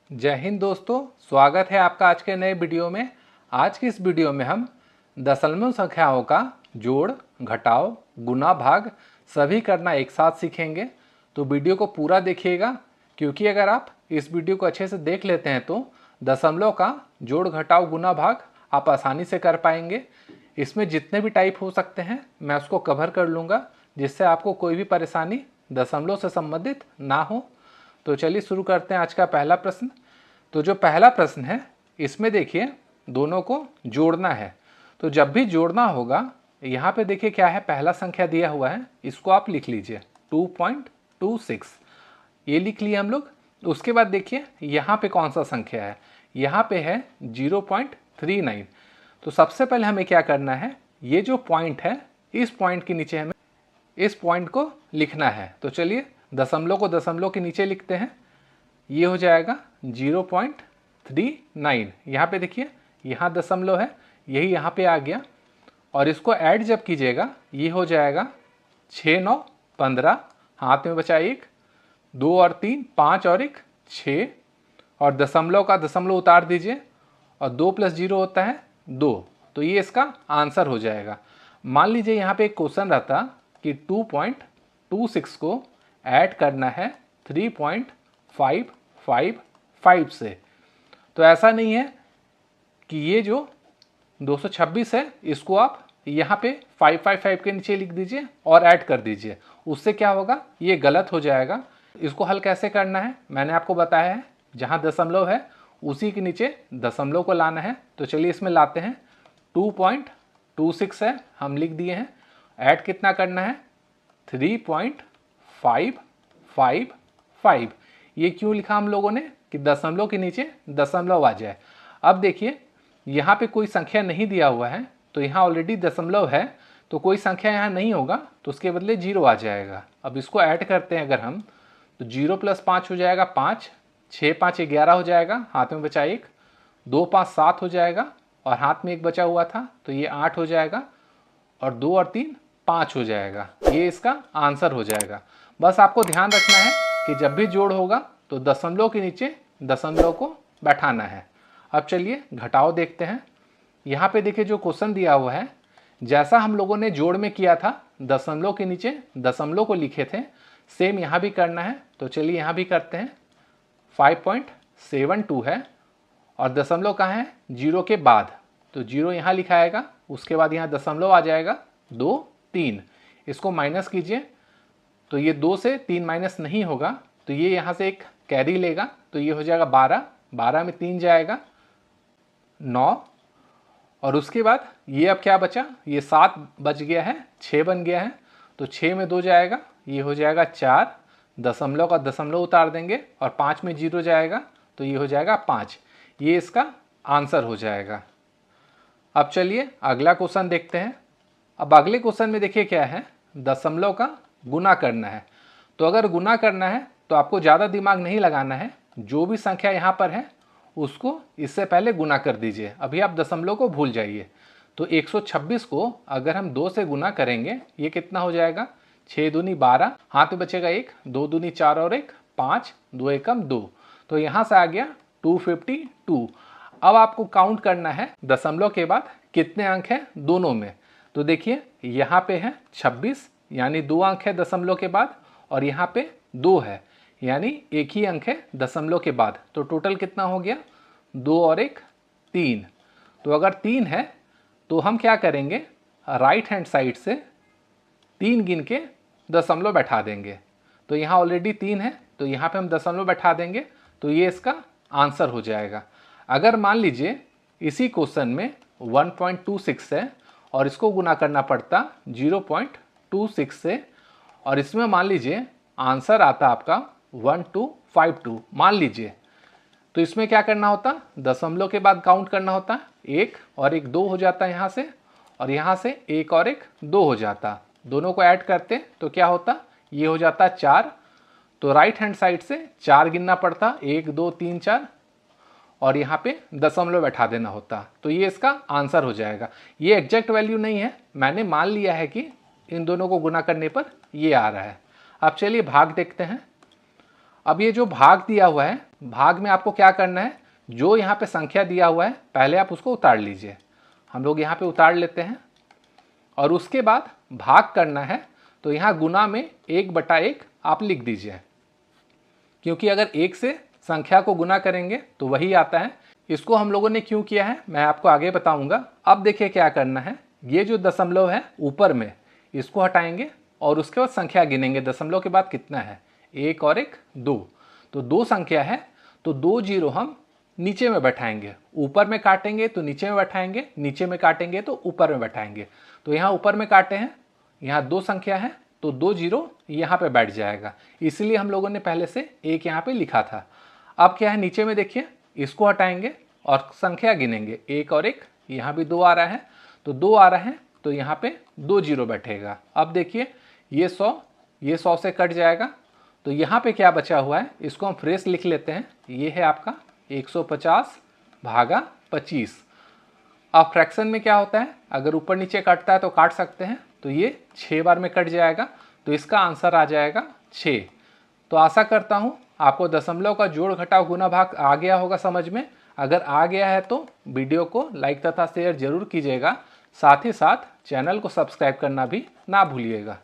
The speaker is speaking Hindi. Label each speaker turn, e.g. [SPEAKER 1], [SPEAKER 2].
[SPEAKER 1] जय हिंद दोस्तों, स्वागत है आपका आज के नए वीडियो में। आज की इस वीडियो में हम दशमलव संख्याओं का जोड़, घटाव, गुणा, भाग सभी करना एक साथ सीखेंगे। तो वीडियो को पूरा देखिएगा, क्योंकि अगर आप इस वीडियो को अच्छे से देख लेते हैं तो दशमलव का जोड़, घटाव, गुणा, भाग आप आसानी से कर पाएंगे। इसमें जितने भी टाइप हो सकते हैं मैं उसको कवर कर लूँगा, जिससे आपको कोई भी परेशानी दशमलव से संबंधित ना हो। तो चलिए शुरू करते हैं आज का पहला प्रश्न। तो जो पहला प्रश्न है इसमें देखिए दोनों को जोड़ना है। तो जब भी जोड़ना होगा यहाँ पे देखिए क्या है, पहला संख्या दिया हुआ है, इसको आप लिख लीजिए 2.26, ये लिख लिए हम लोग। उसके बाद देखिए यहाँ पे कौन सा संख्या है, यहाँ पे है 0.39। तो सबसे पहले हमें क्या करना है, ये जो पॉइंट है इस पॉइंट के नीचे हमें इस पॉइंट को लिखना है। तो चलिए दशमलव को दशमलव के नीचे लिखते हैं, ये हो जाएगा 0.39। यहाँ पे देखिए यहाँ दशमलव है, यही यहाँ पे आ गया, और इसको ऐड जब कीजिएगा ये हो जाएगा 6 9 15, हाथ में बचा 1, 2 और 3 5 और 1 6, और दशमलव का दशमलव उतार दीजिए, और 2 + 0 होता है 2। तो ये इसका आंसर हो जाएगा। मान लीजिए यहाँ पे एक क्वेश्चन रहता कि 2.26 को ऐड करना है 3.555 से, तो ऐसा नहीं है कि ये जो 226 है इसको आप यहाँ पे 555 के नीचे लिख दीजिए और ऐड कर दीजिए, उससे क्या होगा, ये गलत हो जाएगा। इसको हल कैसे करना है मैंने आपको बताया है, जहाँ दशमलव है उसी के नीचे दशमलव को लाना है। तो चलिए इसमें लाते हैं, 2.26 है हम लिख दिए हैं, ऐड कितना करना है 3.555। ये क्यों लिखा हम लोगों ने कि दशमलव के नीचे दशमलव आ जाए। अब देखिए यहाँ पे कोई संख्या नहीं दिया हुआ है, तो यहाँ ऑलरेडी दशमलव है, तो कोई संख्या यहाँ नहीं होगा, तो उसके बदले 0 आ जाएगा। अब इसको ऐड करते हैं अगर हम, तो 0 + 5 हो जाएगा 5, 6 5 11 हो जाएगा, हाथ में बचा 1, 2 5 7 हो जाएगा, और हाथ में 1 बचा हुआ था तो ये 8 हो जाएगा, और 2 और 3 5 हो जाएगा। ये इसका आंसर हो जाएगा। बस आपको ध्यान रखना है कि जब भी जोड़ होगा तो दशमलव के नीचे दशमलव को बैठाना है। अब चलिए घटाव देखते हैं। यहाँ पे देखिए जो क्वेश्चन दिया हुआ है, जैसा हम लोगों ने जोड़ में किया था दशमलव के नीचे दशमलव को लिखे थे, सेम यहाँ भी करना है। तो चलिए यहाँ भी करते हैं, 5.72 है, और दशमलव कहाँ है 0 के बाद, तो 0 यहाँ लिखाएगा, उसके बाद यहाँ दशमलव आ जाएगा 2 3, इसको माइनस कीजिए, तो ये 2 से 3 माइनस नहीं होगा, तो ये यहाँ से एक कैरी लेगा, तो ये हो जाएगा 12, 12 में 3 जाएगा 9, और उसके बाद ये अब क्या बचा, ये 7 बच गया है, 6 बन गया है, तो 6 में 2 जाएगा, ये हो जाएगा 4, दशमलव का दशमलव उतार देंगे, और 5 में 0 जाएगा, तो ये हो जाएगा 5। ये इसका आंसर हो जाएगा। अब चलिए अगला क्वेश्चन देखते हैं। अब अगले क्वेश्चन में देखिए क्या है, दशमलव का गुना करना है। तो अगर गुना करना है तो आपको ज़्यादा दिमाग नहीं लगाना है, जो भी संख्या यहाँ पर है उसको इससे पहले गुना कर दीजिए। अभी आप दशमलव को भूल जाइए। तो 126 को अगर हम 2 से गुना करेंगे, ये कितना हो जाएगा, 6 दूनी 12, हाथ में बचेगा 1, 2 दूनी 4 और 1 5, 2 एकम 2, तो यहाँ से आ गया 252। अब आपको काउंट करना है दशमलव के बाद कितने अंक हैं दोनों में। तो देखिए यहाँ पे है 26, यानी 2 अंक है दशमलव के बाद, और यहाँ पे 2 है, यानी 1 ही अंक है दशमलव के बाद। तो टोटल कितना हो गया, 2 और 1 3। तो अगर 3 है तो हम क्या करेंगे, राइट हैंड साइड से 3 गिन के दशमलव बैठा देंगे। तो यहाँ ऑलरेडी 3 है, तो यहाँ पे हम दशमलव बैठा देंगे, तो ये इसका आंसर हो जाएगा। अगर मान लीजिए इसी क्वेश्चन में 1.26 है और इसको गुना करना पड़ता 0.26 से, और इसमें मान लीजिए आंसर आता आपका 1252 मान लीजिए, तो इसमें क्या करना होता, दशमलव के बाद काउंट करना होता, 1 और 1 2 हो जाता यहाँ से, और यहाँ से 1 और 1 2 हो जाता, दोनों को ऐड करते तो क्या होता, ये हो जाता 4। तो राइट हैंड साइड से 4 गिनना पड़ता, 1 2 3 4, और यहाँ पे दशमलव बैठा देना होता, तो ये इसका आंसर हो जाएगा। ये एग्जैक्ट वैल्यू नहीं है, मैंने मान लिया है कि इन दोनों को गुना करने पर ये आ रहा है। अब चलिए भाग देखते हैं। अब ये जो भाग दिया हुआ है भाग में आपको क्या करना है, जो यहाँ पे संख्या दिया हुआ है पहले आप उसको उतार लीजिए। हम लोग यहाँ पे उतार लेते हैं और उसके बाद भाग करना है, तो यहाँ गुना में 1/1 आप लिख दीजिए, क्योंकि अगर 1 से संख्या को गुना करेंगे तो वही आता है। इसको हम लोगों ने क्यों किया है मैं आपको आगे बताऊंगा। अब देखिए क्या करना है, ये जो दशमलव है ऊपर में इसको हटाएंगे और उसके बाद संख्या गिनेंगे दशमलव के बाद कितना है, 1 और 1 2। तो 2 संख्या है तो 2 जीरो हम नीचे में बैठाएंगे, ऊपर में काटेंगे तो नीचे में बैठाएंगे, नीचे में काटेंगे तो ऊपर में बैठाएंगे। तो यहाँ ऊपर में काटे हैं, यहाँ 2 संख्या है तो 2 जीरो यहाँ पे बैठ जाएगा, इसलिए हम लोगों ने पहले से 1 यहाँ पे लिखा था। अब क्या है, नीचे में देखिए इसको हटाएंगे और संख्या गिनेंगे, 1 और 1, यहाँ भी 2 आ रहा है तो 2 आ रहा है तो यहाँ पे 2 जीरो बैठेगा। अब देखिए ये 100 से कट जाएगा, तो यहाँ पे क्या बचा हुआ है इसको हम फ्रेश लिख लेते हैं, ये है आपका 150 भागा 25। अब फ्रैक्शन में क्या होता है, अगर ऊपर नीचे कटता है तो काट सकते हैं, तो ये 6 बार में कट जाएगा, तो इसका आंसर आ जाएगा 6। तो आशा करता हूँ आपको दशमलव का जोड़ घटाव गुना भाग आ गया होगा समझ में। अगर आ गया है तो वीडियो को लाइक तथा शेयर जरूर कीजिएगा, साथ ही साथ चैनल को सब्सक्राइब करना भी ना भूलिएगा।